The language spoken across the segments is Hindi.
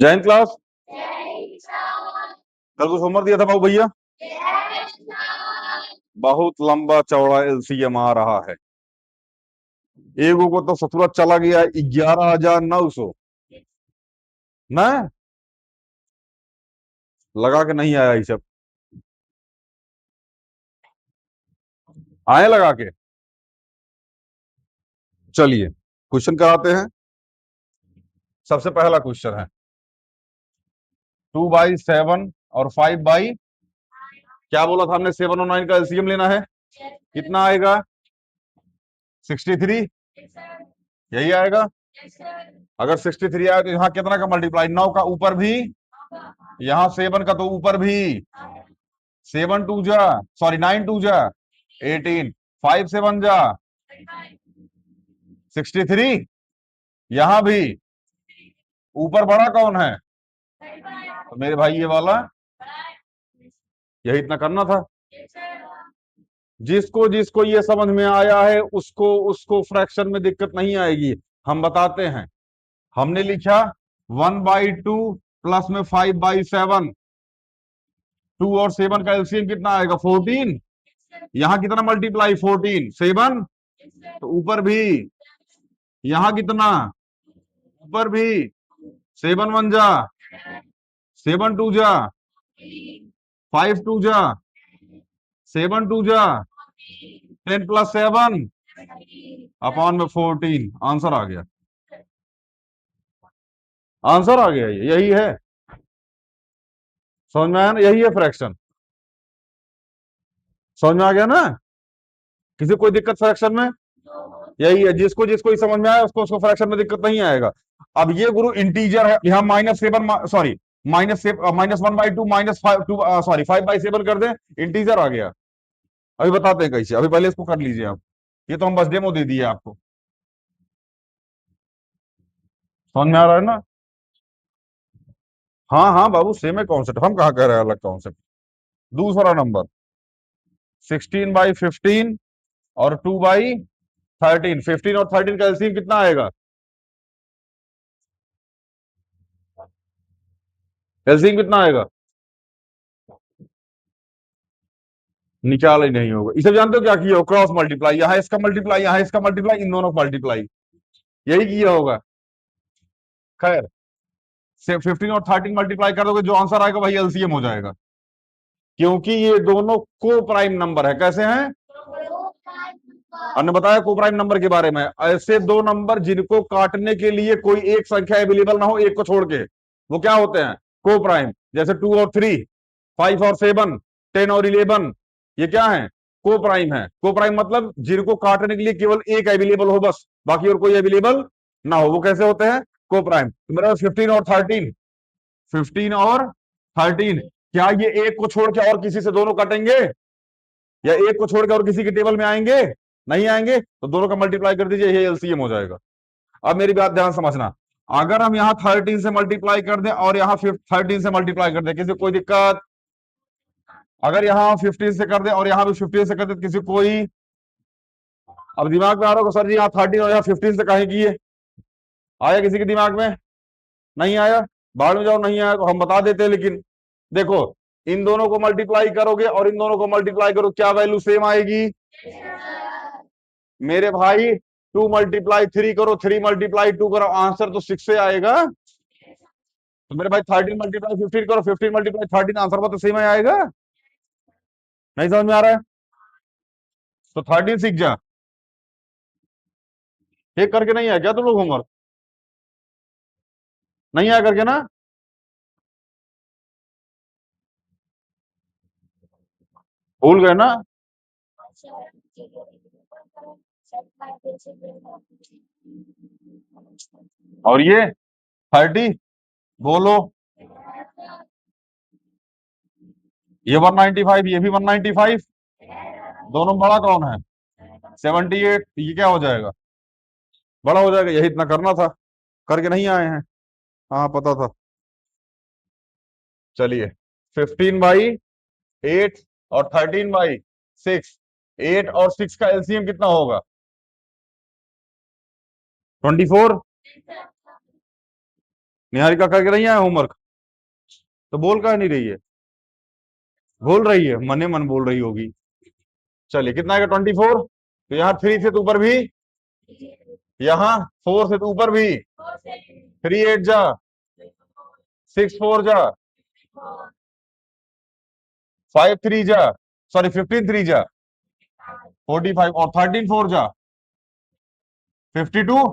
जैन क्लास। कल कुछ होमवर्क दिया था बाबू भैया? बहुत लंबा चौड़ा एलसीएम आ रहा है। एगो को तो ससुरा चला गया 11,900। ना लगा के नहीं आया ये सब। आए लगा के। चलिए क्वेश्चन कराते हैं। सबसे पहला क्वेश्चन है 2/7 और 5/। क्या बोला था हमने? 7 और 9 का एलसीएम लेना है। कितना आएगा? 63। यही आएगा। अगर 63 आया तो यहाँ कितना का मल्टीप्लाई? 9 का ऊपर भी, यहाँ 7 का तो ऊपर भी। 7 टू जा, सॉरी 9 टू जा 18, 5 7 जा 63। यहाँ भी ऊपर बड़ा कौन है? तो मेरे भाई ये वाला, यही इतना करना था। जिसको जिसको ये समझ में आया है उसको उसको फ्रैक्शन में दिक्कत नहीं आएगी। हम बताते हैं। हमने लिखा 1/2 प्लस में 5/7। 2 और 7 का एलसीएम कितना आएगा? 14। यहाँ कितना मल्टीप्लाई? 14 7, तो ऊपर भी। यहाँ कितना? ऊपर भी। 7 1 जा, 7 2 जा, 5 2 जा, 7 2 जा 10 प्लस 7 अपॉन में 14। आंसर आ गया। आंसर आ गया। यही है। समझ में आया ना? यही है फ्रैक्शन। समझ में आ गया ना? किसी कोई दिक्कत फ्रैक्शन में? यही है। जिसको जिसको ही समझ में आया उसको उसको फ्रैक्शन में दिक्कत नहीं आएगा। अब ये गुरु इंटीजर है, यहाँ -7, सॉरी -1/2 -5 सॉरी 5/7 कर दे, इंटीजर आ गया। अभी बताते हैं कैसे। अभी पहले इसको कर लीजिए आप। ये तो हम बस डेमो दे दिए आपको। समझ में आ रहा है ना? हाँ हाँ बाबू, सेम है कॉन्सेप्ट। हम कहाँ कह रहे हैं अलग कॉन्सेप्ट। दूसरा नंबर 16/15 और 2/13। 15 और 13 का एलसीएम कितना आएगा? एलसीएम कितना आएगा? निकाल ही नहीं होगा। इसे जानते हो क्या किया हो? Cross multiply. यहाँ इसका मल्टीप्लाई, यहाँ इसका मल्टीप्लाई, इन दोनों का मल्टीप्लाई। यही किया होगा। खैर, से 15 और 13 मल्टीप्लाई कर दोगे, जो आंसर आएगा वही एलसीएम हो जाएगा। क्योंकि ये दोनों को प्राइम नंबर है। कैसे हैं? हमने बताया को प्राइम नंबर के बारे में। ऐसे दो नंबर जिनको काटने के लिए कोई एक संख्या अवेलेबल ना हो, एक को छोड़ के, वो क्या होते हैं? को प्राइम। जैसे 2 और 3, 5 और 7, 10 और 11, ये क्या है? को प्राइम है। को प्राइम मतलब जिनको काटने के लिए केवल एक अवेलेबल हो बस, बाकी और कोई अवेलेबल ना हो। वो कैसे होते हैं? को प्राइम। तो मेरा 15 और 13, 15 और 13, क्या ये एक को छोड़ के और किसी से दोनों कटेंगे? या एक को छोड़ के और किसी के टेबल में आएंगे? नहीं आएंगे। तो दोनों का मल्टीप्लाई कर दीजिए, ये एलसीएम हो जाएगा। अब मेरी बात ध्यान समझना। अगर हम यहाँ 13 से मल्टीप्लाई कर दें और यहाँ 13 से मल्टीप्लाई कर दें, किसी कोई दिक्कत? अगर यहाँ 15 से कर दें और यहाँ भी 15 से कर दें, किसी कोई? अब दिमाग में आ रहा होगा सर जी यहाँ 13 और यहाँ 15 से काहे किए? आया किसी के दिमाग में? नहीं आया? बाहर में जाओ। नहीं आया तो हम बता देते हैं। लेकिन देखो, इन दोनों को मल्टीप्लाई करोगे और इन दोनों को मल्टीप्लाई करो, क्या वैल्यू सेम आएगी? मेरे भाई 2 × 3 करो, 3 × 2 करो, आंसर तो 6 से आएगा। तो मेरे भाई 13 × 15 करो, 15 × 13, आंसर तो सेम ही आएगा। नहीं समझ में आ रहा है? तो 13 सीख जा। एक करके नहीं आया क्या तुम लोग होमवर्क? नहीं आया करके ना? भूल गए ना? और ये 30, बोलो। ये 195, ये भी 195। दोनों में बड़ा कौन है? 78। ये क्या हो जाएगा? बड़ा हो जाएगा। यही इतना करना था। करके नहीं आए हैं? हाँ पता था। चलिए, 15/8 और 13/6। 8 और 6 का एलसीएम कितना होगा? 24। निहारिका करके नहीं आया होमवर्क? तो बोल का नहीं रही है? बोल रही है, मने मन बोल रही होगी। चलिए कितना आएगा 24। तो यहाँ 3 से तो ऊपर भी, यहाँ 4 से तो ऊपर भी, 3 8 जा, 6 4 जा, 5 3 जा, सॉरी 15 3 जा, 45 और 13 4 जा, 52।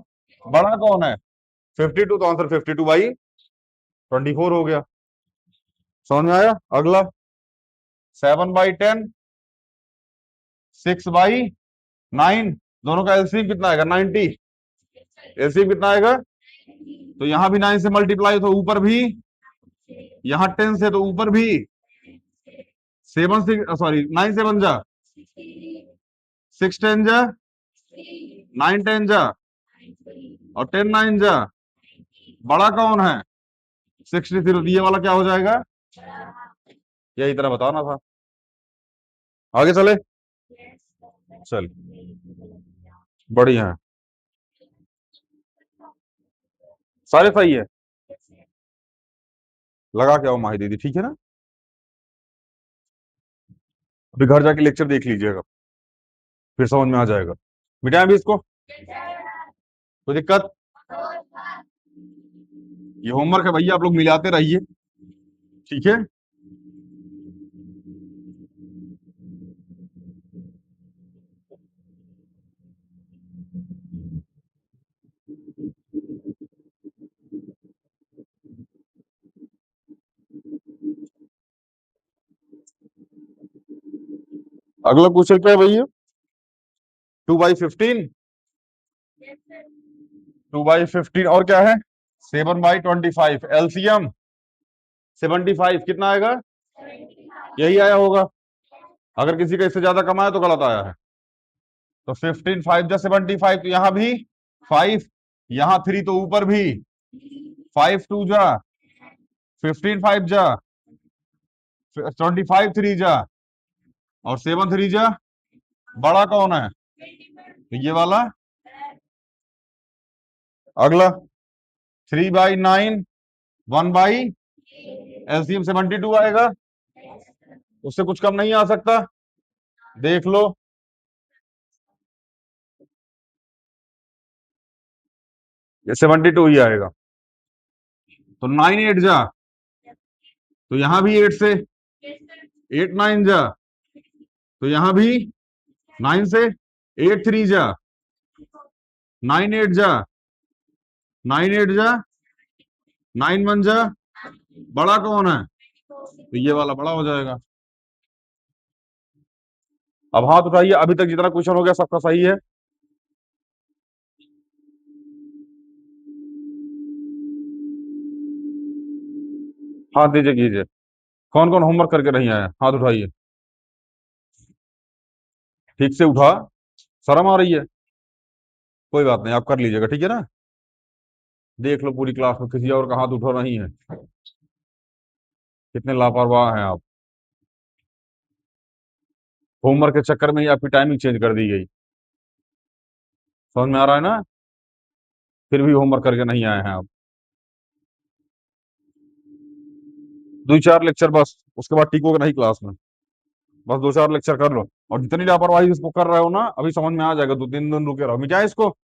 बड़ा कौन है? 52, तो आंसर 52 बाई 24 हो गया। समझ में आया? अगला 7 बाई 10, 6 बाई 9, दोनों का एलसीएम कितना आएगा? 90। एलसीएम कितना आएगा? तो यहां भी 9 से मल्टीप्लाई तो ऊपर भी, यहाँ 10 से तो ऊपर भी, 7 से सॉरी 9 7 जा, 6 10 जा, 9 10 जा, और 10 9 जा। बड़ा कौन है? 63। ये वाला क्या हो जाएगा? यही तरह बताना था। आगे चले, चल बढ़िया है, सारे सही है। लगा के आओ माही दीदी, ठीक है ना? अभी घर जाके लेक्चर देख लीजिएगा, फिर समझ में आ जाएगा। मिटाएं अभी इसको, कोई दिक्कत? ये होमवर्क है भैया, आप लोग मिलाते रहिए, ठीक है? अगला क्वेश्चन क्या है भैया? 2/15, 2/15 और क्या है? 7/25। एलसीएम 75, कितना आएगा? यही आया होगा। अगर किसी का इससे ज्यादा कमाया तो गलत आया है। तो 15 5 जा 75, तो यहां भी 5, यहाँ 3 तो ऊपर भी, 5 2 जा, 15 5 जा, 25 3 जा, और 7 3 जा। बड़ा कौन है? तो ये वाला। अगला 3/9, 1/, एलसीएम 72 आएगा, उससे कुछ कम नहीं आ सकता, देख लो। ये 72 ही आएगा। तो 9 8 जा, तो यहां भी 8 से, 8 9 जा, तो यहां भी 9 से, 8 3 जा, 9 8 जा, 9 8 जा, 9 1 जा। बड़ा कौन है? तो ये वाला बड़ा हो जाएगा। अब हाथ उठाइए, अभी तक जितना क्वेश्चन हो गया सबका सही है? हाथ दीजिए, कीजिए। कौन कौन होमवर्क करके नहीं आया, हाथ उठाइए। ठीक से उठा, शर्म आ रही है? कोई बात नहीं, आप कर लीजिएगा, ठीक है ना? देख लो पूरी क्लास में किसी और का हाथ उठा नहीं है। कितने लापरवाह हैं आप। होमवर्क के चक्कर में ही आपकी टाइमिंग चेंज कर दी गई। समझ में आ रहा है ना? फिर भी होमवर्क करके नहीं आए हैं आप। 2 4 लेक्चर बस, उसके बाद टिकोगे नहीं क्लास में। बस 2 4 लेक्चर कर लो, और जितनी लापरवाही इसको कर रहे हो ना, अभी समझ में आ जाएगा। 2 3 दिन रुके रहो, मिटाए इसको।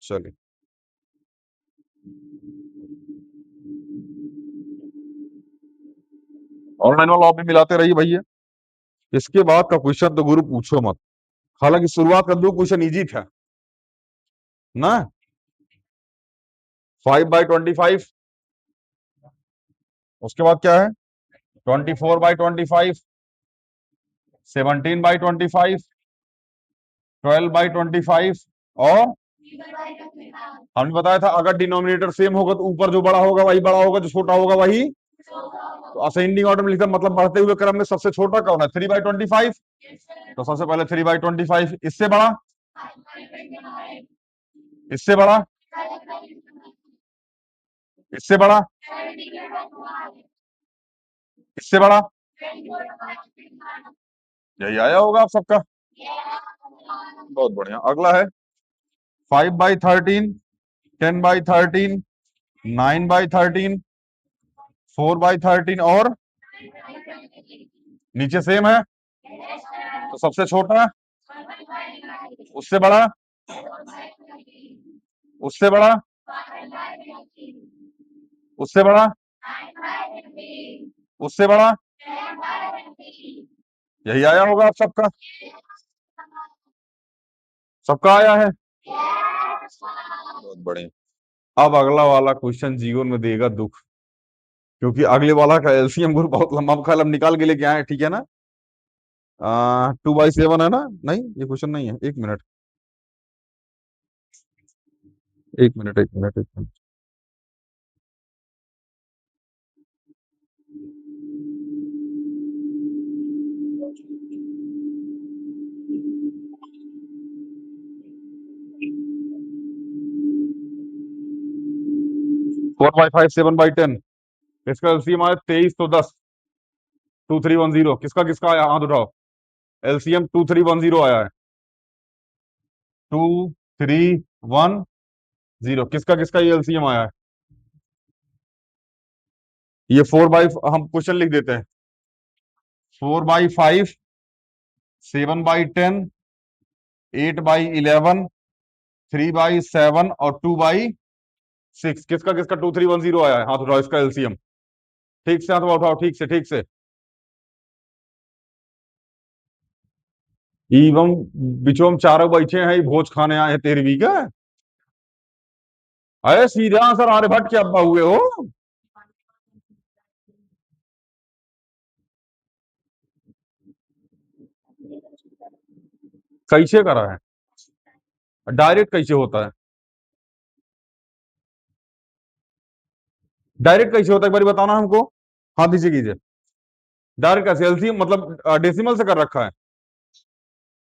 चलिए, ऑनलाइन वाला आप भी मिलाते रहिए भैया। इसके बाद का क्वेश्चन तो गुरु पूछो मत। हालांकि शुरुआत का 2 क्वेश्चन इजी था ना। 5/25, उसके बाद क्या है? 24/25, 17/25, 12/25, और हमने बताया था अगर डिनोमिनेटर सेम होगा तो ऊपर जो बड़ा होगा वही बड़ा होगा, जो छोटा होगा वही। तो असेंडिंग ऑर्डर में लिखा, मतलब बढ़ते हुए क्रम में सबसे छोटा कौन है? 3/25। तो सबसे पहले 3/25, इससे बड़ा, इससे बड़ा, इससे बड़ा, इससे बड़ा। यही आया होगा आप सबका। बहुत बढ़िया। अगला है 5/13, 10/13, 9/13, 4/13 और नीचे सेम है, तो सबसे छोटा, उससे बड़ा, उससे बड़ा, उससे बड़ा, उससे बड़ा, यही आया होगा आप सबका, सबका आया है। बहुत बढ़िया। अब अगला वाला क्वेश्चन जीवन में देगा दुख, क्योंकि अगले वाला का एलसीएम ग्रुप बहुत लंबा, हम कल हम निकाल के लेके आए हैं, ठीक है ना। 2/7 है ना, नहीं ये क्वेश्चन नहीं है, एक मिनट, एक मिनट, एक मिनट, एक मिनट। 4/5, 7/10, इसका एलसीएम आया 2310, 2310, किसका किसका आया, हाथ उठाओ। एलसीएम 2310 आया है, 2310, किसका किसका ये एलसीएम आया है। ये 4/, हम क्वेश्चन लिख देते हैं, 4/5, 7/10, 8/11, 3/7 और 2/6, किसका किसका 2310 आया है, हाथ उठाओ इसका एलसीएम। ठीक से हाथ उठाओ, ठीक से, ठीक से। एवं बिचोम चारों बैठे हैं, भोज खाने आए हैं तेरहवीं का। अरे सीधा आंसर आर्यभट्ट के अब्बा हुए हो। कैसे करा है, डायरेक्ट कैसे होता है, डायरेक्ट कैसे होता है, एक बार बताना हमको। हाँ दीजिए कीजिए। डायरेक्ट कैसे, एलसीएम मतलब डेसिमल से कर रखा है,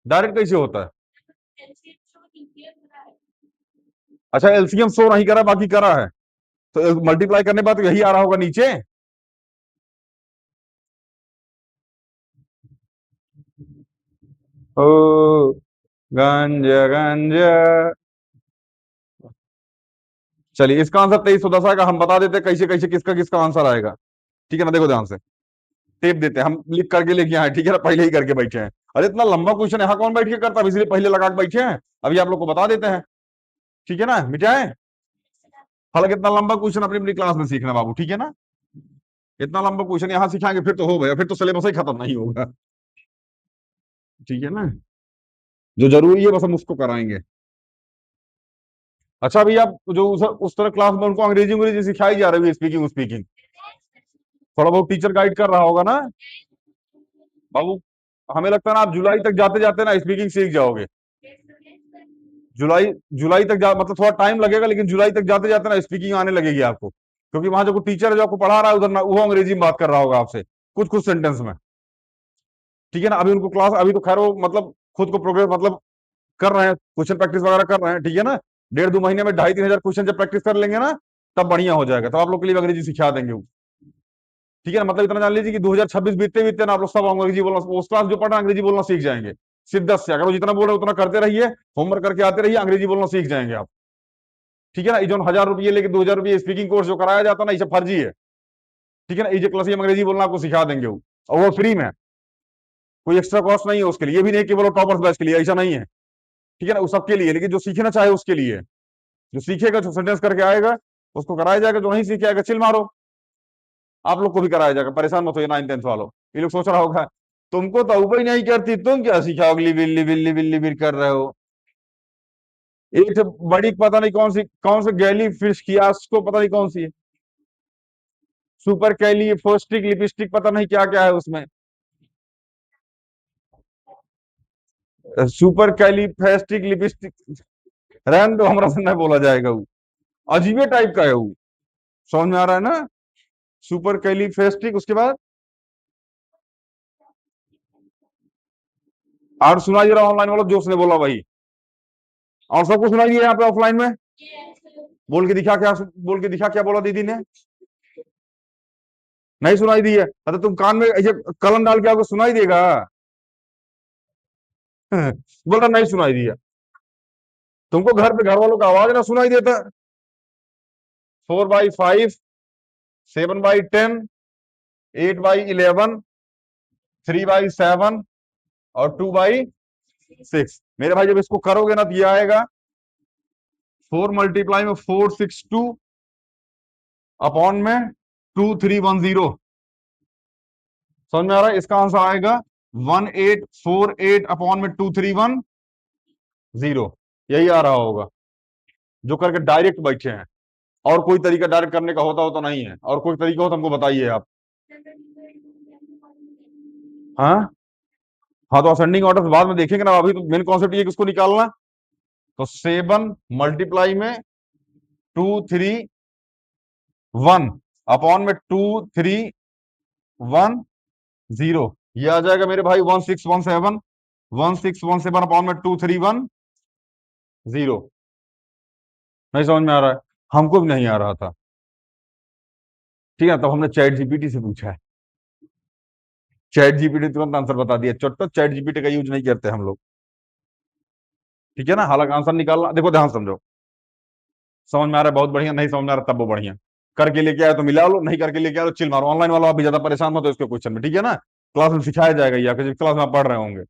डायरेक्ट कैसे होता है। अच्छा एलसीएम शो नहीं करा, बाकी करा है, तो मल्टीप्लाई करने के बाद तो यही आ रहा होगा नीचे। ओ गंज गंज। चलिए इसका आंसर 2310 आएगा, हम बता देते हैं कैसे कैसे किसका किसका आंसर आएगा। ठीक है ना, देखो ध्यान से, टेप देते हैं, हम लिख करके लेके आए, ठीक है ना, पहले ही करके बैठे हैं। अरे इतना लंबा क्वेश्चन यहाँ कौन बैठ के करता है, इसलिए पहले लगा के बैठे हैं, अभी आप लोग को बता देते हैं। ठीक है ना, मिटाए। हालांकि इतना लंबा क्वेश्चन अपनी अपनी क्लास में सीखना बाबू, ठीक है ना। इतना लंबा क्वेश्चन यहाँ सिखाएंगे फिर तो हो गया, फिर तो सिलेबस ही खत्म नहीं होगा। ठीक है ना, जो जरूरी है बस हम उसको कराएंगे। अच्छा भैया, आप जो उस तरह क्लास में उनको अंग्रेजी अंग्रेजी सिखाई जा रही है, स्पीकिंग स्पीकिंग, थोड़ा बहुत टीचर गाइड कर रहा होगा ना बाबू। हमें लगता है ना आप जुलाई तक जाते जाते ना स्पीकिंग सीख जाओगे। जुलाई, जुलाई तक जा मतलब थोड़ा टाइम लगेगा, लेकिन जुलाई तक जाते जाते ना स्पीकिंग आने लगेगी आपको, क्योंकि वहां जो टीचर है जो आपको पढ़ा रहा है उधर ना, वो अंग्रेजी में बात कर रहा होगा आपसे कुछ कुछ सेंटेंस में। ठीक है ना, अभी उनको क्लास, अभी तो खैर वो मतलब खुद को प्रोग्रेस मतलब कर रहे हैं, क्वेश्चन प्रैक्टिस वगैरह कर रहे हैं, ठीक है ना। 1.5-2 महीने में 2,500-3,000 क्वेश्चन जब प्रैक्टिस कर लेंगे ना, तब बढ़िया हो जाएगा, तो आप लोग के लिए भी अंग्रेजी सिखा देंगे वो। ठीक है ना, मतलब इतना जान लीजिए कि 2026 बीतते बीतते ना आप लोग सब अंग्रेजी बोलना, उस क्लास जो पढ़ा अंग्रेजी बोलना सीख जाएंगे। शिद्दत से, अगर वो जितना बोल रहे उतना करते रहिए, होमवर्क करके आते रहिए, अंग्रेजी बोलना सीख जाएंगे आप। ठीक है ना, ये जो 1,000 रुपये लेके 2,000 रुपये स्पीकिंग कोर्स जो कराया जाता है ना, ये सब फर्जी है। ठीक है ना, ये जो क्लास अंग्रेजी बोलना आपको सिखा देंगे वो, और वो फ्री में, कोई एक्स्ट्रा कॉस्ट नहीं है उसके लिए, ये भी नहीं कि बोलो टॉपर्स बैच के लिए, ऐसा नहीं है। ठीक है ना, वो सबके लिए, लेकिन जो सीखना चाहे उसके लिए, जो सीखेगा जो सेंटेंस करके आएगा उसको कराया जाएगा, जो नहीं सीखे आएगा चिल मारो। आप लोग को भी कराया जाएगा, परेशान मत हो, 9th 10th वालों। ये लोग सोच रहा होगा तुमको तो ऊपर ही नहीं करती, तुम क्या सीखा, अगली बिल्ली बिल्ली बिल्ली बिल कर रहे हो। एक तो बड़ी पता नहीं कौन सी गैली फिश की उसको पता नहीं कौन सी है, सुपर कैली फोस्टिक लिपस्टिक, पता नहीं क्या क्या है उसमें। सुपर कैली फेस्टिक लिपस्टिक, रहन दो, हमरा से नहीं बोला जाएगा वो, अजीबे टाइप का है वो। समझ में आ रहा है ना, सुपर कैली फेस्टिक, उसके बाद और सुनाई दे रहा ऑनलाइन वालों, जो उसने बोला वही, और सबको सुनाई दिया यहाँ पे ऑफलाइन में। बोल के दिखा क्या, बोल के दिखा क्या बोला दीदी ने, नहीं सुनाई दी है, अरे तुम कान में ऐसे कलम डाल के आपको सुनाई देगा। बोल रहा नहीं सुनाई दिया, तुमको घर पे घर वालों का आवाज ना सुनाई देता। 4/5, 7/10, 8/11, 3/7 और 2/6। मेरे भाई जब इसको करोगे ना तो ये आएगा 4 मल्टीप्लाई में 462 अपॉन में 2310। समझ में आ रहा है? इसका आंसर आएगा 1848 अपॉन में 2310। यही आ रहा होगा जो करके डायरेक्ट बैठे हैं। और कोई तरीका डायरेक्ट करने का होता हो तो नहीं है, और कोई तरीका हो तो हमको बताइए आप। हाँ हाँ, तो असेंडिंग ऑर्डर बाद में देखेंगे ना, अभी तो मेन कॉन्सेप्ट ये किसको निकालना। तो 7 मल्टीप्लाई में 231 अपॉन में 2310, ये आ जाएगा मेरे भाई 1617। 1617 अपॉन में 2310। नहीं समझ में आ रहा है? हमको भी नहीं आ रहा था। ठीक है, तब हमने चैट जीपीटी से पूछा है। चैट जीपीटी तुरंत आंसर बता दिया। चट्टो चैट जीपीटी का यूज नहीं करते हम लोग। ठीक है ना? हालांकि आंसर निकालना, देखो ध्यान समझो। समझ में आ रहा है? बहुत बढ़िया। नहीं समझ में आ रहा तब वो बढ़िया। करके लेके आए तो मिला लो, नहीं करके लेके आए तो चिल मारो। ऑनलाइन वाला आप भी ज्यादा परेशान मत हो इसके क्वेश्चन में, ठीक है ना? क्लास में सिखाया जाएगा ये आपके, जिस क्लास में आप पढ़ रहे होंगे।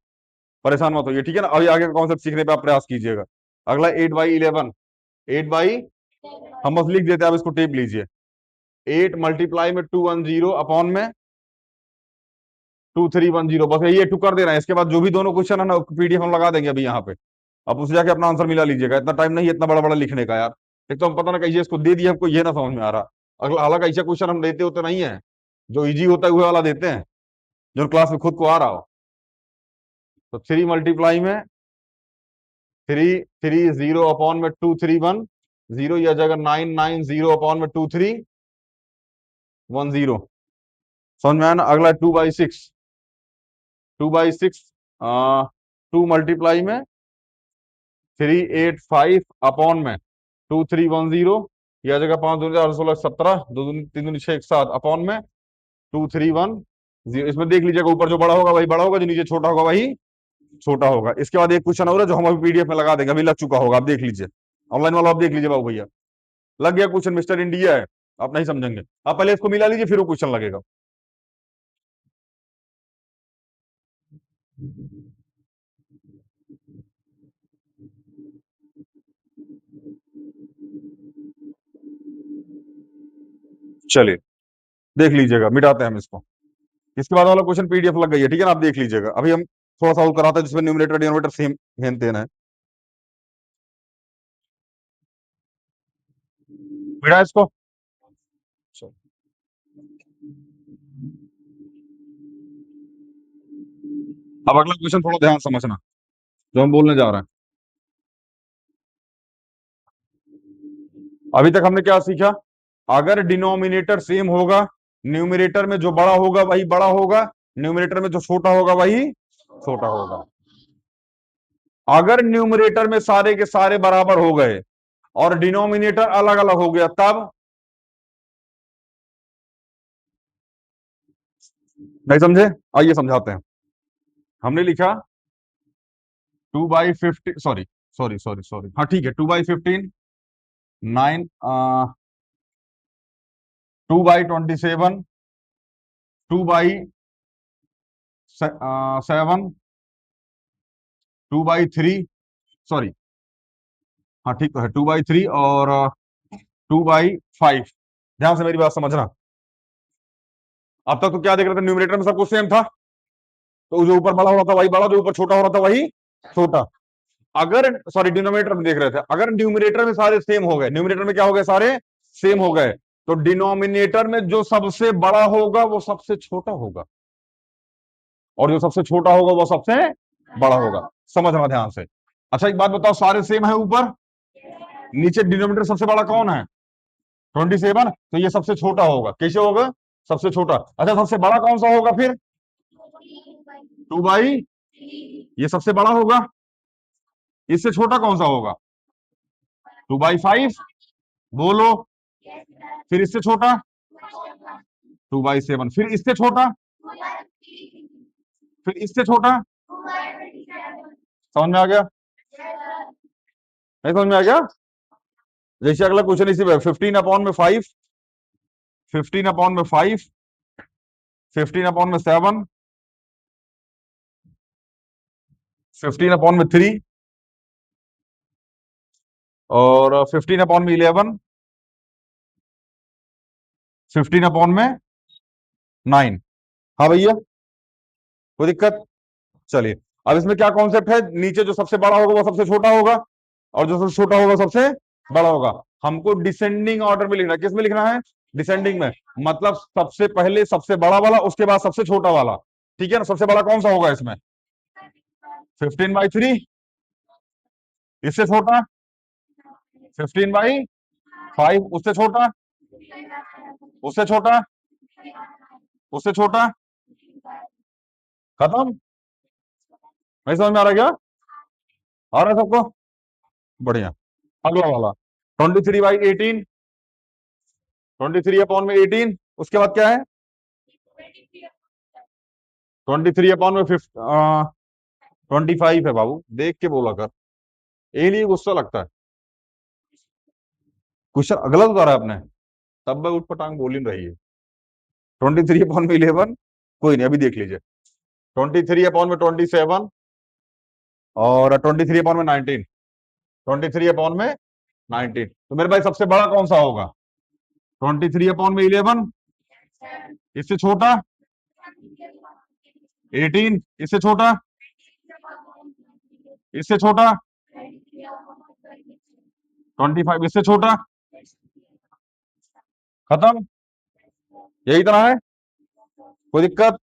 परेशान मत होइए, ठीक है ना? अभी आगे का कॉन्सेप्ट सीखने पे आप प्रयास कीजिएगा। अगला 8/11। 8 बाई, हम बस लिख देते हैं, आप इसको टेप लीजिए। 8 मल्टीप्लाई में 210 अपॉन में 2310। बस ये टू कर दे रहे हैं। इसके बाद जो भी दोनों क्वेश्चन है ना, पीडीएफ हम लगा देंगे अभी यहाँ पे। आप उससे जाके अपना आंसर मिला लीजिएगा। इतना टाइम नहीं है इतना बड़ा बड़ा लिखने का यार। एक तो हम पता ना कैसे इसको दे दिया, हमको ये ना समझ में आ रहा। अगला हालांकि ऐसा क्वेश्चन हम देते होते नहीं है, जो इजी होता है वह वाला देते हैं, जो क्लास में खुद को आ रहा हो। तो 3 मल्टीप्लाई में 330 अपॉन में 2310, यह जगह 990 अपॉन में 2310। समझ में आया ना? अगला 2/6। 2/6, 2 मल्टीप्लाई में 385 अपॉन में 2310, यह जगह 5 दूनी 8 16 17, 2 दूनी 3 दूनी 6 7 अपॉन में 2310। इसमें देख लीजिएगा, ऊपर जो बड़ा होगा वही बड़ा होगा, जो नीचे छोटा होगा वही छोटा होगा। इसके बाद एक क्वेश्चन और है जो हम अभी पीडीएफ में लगा देंगे, अभी लग चुका होगा, आप देख लीजिए। ऑनलाइन वाला आप देख लीजिए बाबू भैया, लग गया क्वेश्चन। मिस्टर इंडिया है, आप नहीं समझेंगे। आप पहले इसको मिला लीजिए, फिर वो क्वेश्चन लगेगा। चलिए देख लीजिएगा, मिटाते हैं हम इसको। इसके बाद वाला क्वेश्चन पीडीएफ लग गई है, ठीक है ना? आप देख लीजिएगा। अभी हम थोड़ा सा और कराते हैं जिसमें न्यूमरेटर डिनोमिनेटर सेम हेन तेन है। मिटा इसको। चलो। अब अगला क्वेश्चन थोड़ा ध्यान समझना, जो हम बोलने जा रहे हैं। अभी तक हमने क्या सीखा? अगर डिनोमिनेटर सेम होगा, न्यूमरेटर में जो बड़ा होगा वही बड़ा होगा, न्यूमरेटर में जो छोटा होगा वही छोटा होगा। अगर न्यूमरेटर में सारे के सारे बराबर हो गए और डिनोमिनेटर अलग अलग हो गया, तब नहीं समझे? आइए समझाते हैं। हमने लिखा 2/15, सॉरी सॉरी सॉरी सॉरी, हाँ ठीक है, 2/15, 9, 2/27, 2/7, 2/3, सॉरी, हाँ ठीक तो है, 2/3 और 2/5। ध्यान से मेरी बात समझना। अब तक तो क्या देख रहे थे? न्यूमरेटर में सब कुछ सेम था, तो जो ऊपर बड़ा हो रहा था वही बड़ा, जो ऊपर छोटा हो रहा था वही छोटा। अगर, सॉरी, डिनोमिनेटर में देख रहे थे, अगर न्यूमरेटर में सारे सेम हो गए, न्यूमरेटर में क्या हो गए? सारे सेम हो गए, तो डिनोमिनेटर में जो सबसे बड़ा होगा वो सबसे छोटा होगा, और जो सबसे छोटा होगा वो सबसे बड़ा होगा। समझना ध्यान से। अच्छा एक बात बताओ, सारे सेम है ऊपर, नीचे डिनोमिनेटर सबसे बड़ा कौन है? 27, तो ये सबसे छोटा होगा। कैसे होगा? सबसे छोटा। अच्छा सबसे बड़ा कौन सा होगा फिर? 2/, ये सबसे बड़ा होगा। इससे छोटा कौन सा होगा? 2/5, बोलो। फिर इससे छोटा 2/7, फिर इससे छोटा, फिर इससे छोटा। समझ में आ गया? नहीं समझ में आ गया? जैसे अगला क्वेश्चन इसी पे 15/5, 15/5, 15/7, 15/3 और 15/11, 15/9। हाँ भैया, कोई दिक्कत? चलिए, अब इसमें क्या कॉन्सेप्ट है, नीचे जो सबसे बड़ा होगा वो सबसे छोटा होगा, और जो सबसे छोटा होगा सबसे बड़ा होगा। हमको डिसेंडिंग ऑर्डर में लिखना है। किस में लिखना है? डिसेंडिंग में। मतलब सबसे पहले सबसे बड़ा वाला, उसके बाद सबसे छोटा वाला। ठीक है ना? सबसे बड़ा कौन सा होगा इसमें? 15/3। इससे छोटा 15/5। उससे छोटा, उससे छोटा, उससे छोटा। खत्म। नहीं समझ में आ रहा क्या? आ रहा है सबको? बढ़िया। अगला वाला 23/18, 23/18। उसके बाद क्या है? 23/25 है बाबू, देख के बोला कर, ये लिए गुस्सा लगता है। क्वेश्चन गलत बता रहा है आपने, तब मैं उठ पटांग बोल ही रही है। 23/11, कोई नहीं, अभी देख लीजिए। 23/27 और 23/19, 23/19। तो मेरे भाई सबसे बड़ा कौन सा होगा? 23/11। इससे छोटा 18। इससे छोटा, इससे छोटा 25। इससे छोटा। खत्म। यही तरह है। कोई दिक्कत,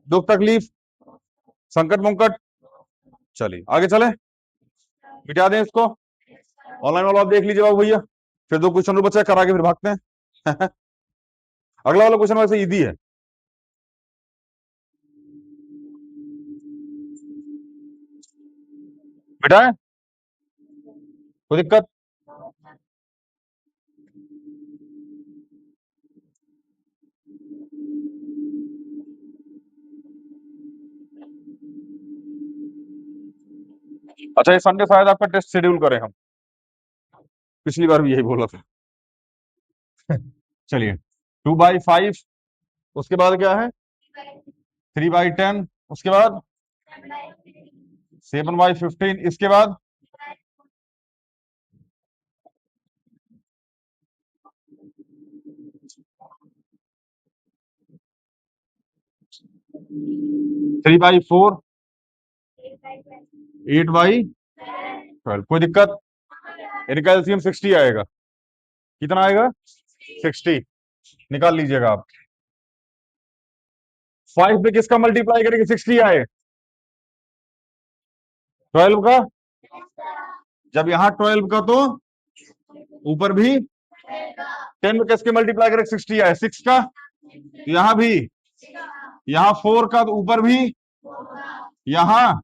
दुख तकलीफ, संकट मुंकट? चलिए आगे चले, मिटा दें इसको। ऑनलाइन वाला आप देख लीजिए बाबू भैया, फिर दो क्वेश्चन और बचा है, करा के फिर भागते हैं। अगला वाला क्वेश्चन वैसे इजी है। बेटा है, कोई दिक्कत? अच्छा, ये संडे शायद आपका टेस्ट शेड्यूल करें हम, पिछली बार भी यही बोला था। चलिए, 2/5। उसके बाद क्या है? 3/10। उसके बाद 7/15। इसके बाद 3/4, 8/12। कोई दिक्कत? इनका एलसीएम 60 आएगा। कितना आएगा? 60। निकाल लीजिएगा आप। 5 पे किसका मल्टीप्लाई करेंगे 60 आए? 12 का। जब यहाँ 12 का तो ऊपर भी 10 में किसके मल्टीप्लाई करेंगे 60 आए? 6 का। यहाँ भी, यहाँ 4 का तो ऊपर भी, यहाँ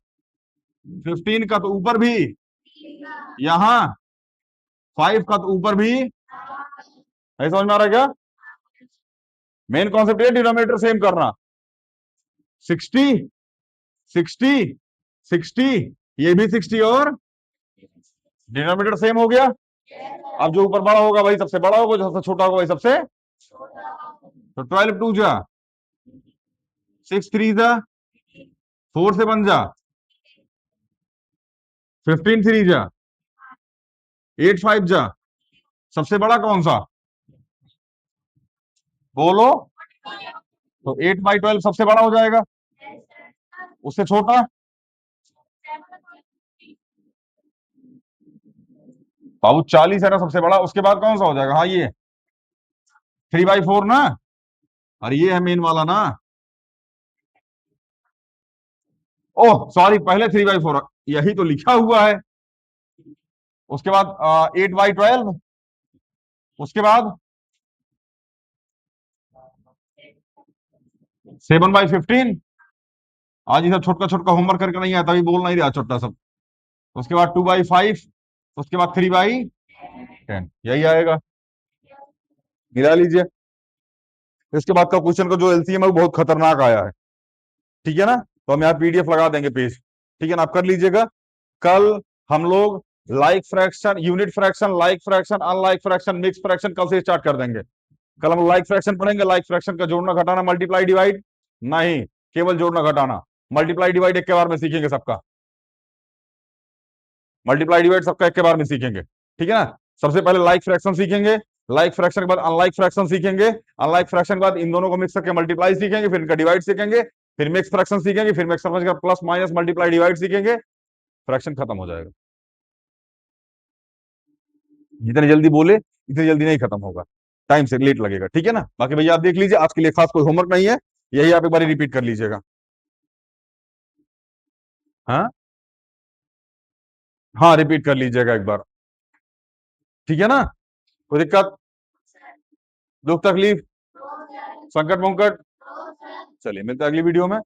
15 का तो ऊपर भी, यहाँ 5 का तो ऊपर भी। नहीं समझ में आ रहा है क्या? मेन कॉन्सेप्ट है डिनोमिनेटर सेम करना। 60, 60, 60, ये भी 60 और डिनोमिनेटर सेम हो गया। अब जो ऊपर बड़ा होगा वही सबसे बड़ा होगा, जो सबसे छोटा होगा वही सबसे। तो 12 2 जा, 6 3 जा, 4 से बन जा, 15 3 जा, 8 5 जा। सबसे बड़ा कौन सा? बोलो। तो 8/12 सबसे बड़ा हो जाएगा। उससे छोटा बाबू 40 है ना सबसे बड़ा। उसके बाद कौन सा हो जाएगा? हाँ ये 3/4 ना, और ये है मेन वाला ना। ओह सॉरी, पहले 3/4, यही तो लिखा हुआ है। उसके बाद 8/12। उसके बाद 7/15। आज ये सब छोटका छोटका होमवर्क करके नहीं आया, तभी बोल नहीं रहा छोटा सब। उसके बाद 2/5। उसके बाद 3/10। यही आएगा, मिला लीजिए। इसके बाद का क्वेश्चन का जो एलसीएम है वो बहुत खतरनाक आया है। ठीक है ना? तो हम यहाँ पीडीएफ लगा देंगे पेज। ठीक है ना? आप कर लीजिएगा। कल हम लोग like fraction, unit fraction, like fraction, unlike fraction, mix fraction कल से स्टार्ट कर देंगे। कल हम लाइक फ्रैक्शन पढ़ेंगे। लाइक फ्रैक्शन का जोड़ना घटाना मल्टीप्लाई डिवाइड नहीं, केवल जोड़ना घटाना। मल्टीप्लाई डिवाइड एक के बार में सीखेंगे सबका। मल्टीप्लाई डिवाइड सबका एक के बार में सीखेंगे, ठीक है ना। सबसे पहले लाइक फ्रैक्शन सीखेंगे, लाइक फ्रैक्शन के बाद अनलाइक फ्रैक्शन सीखेंगे, अनलाइक फ्रैक्शन के बाद इन दोनों को मिक्स करके मल्टीप्लाई सीखेंगे, फिर इनका डिवाइड सीखेंगे, फिर मिक्स फ्रैक्शन सीखेंगे, फिर मिक्स फ्रैक्शन का प्लस माइनस मल्टीप्लाई डिवाइड सीखेंगे, फ्रैक्शन खत्म हो जाएगा। जितने जल्दी बोले इतनी जल्दी नहीं खत्म होगा, टाइम से लेट लगेगा, ठीक है ना। बाकी भैया आप देख लीजिए, आज के लिए खास कोई होमवर्क नहीं है, यही आप एक बार रिपीट कर लीजिएगा। हाँ हाँ, रिपीट कर लीजिएगा एक बार, ठीक है ना। कोई दिक्कत, दुख तकलीफ, संकट मुंकट, चलिए मिलते हैं अगली वीडियो में।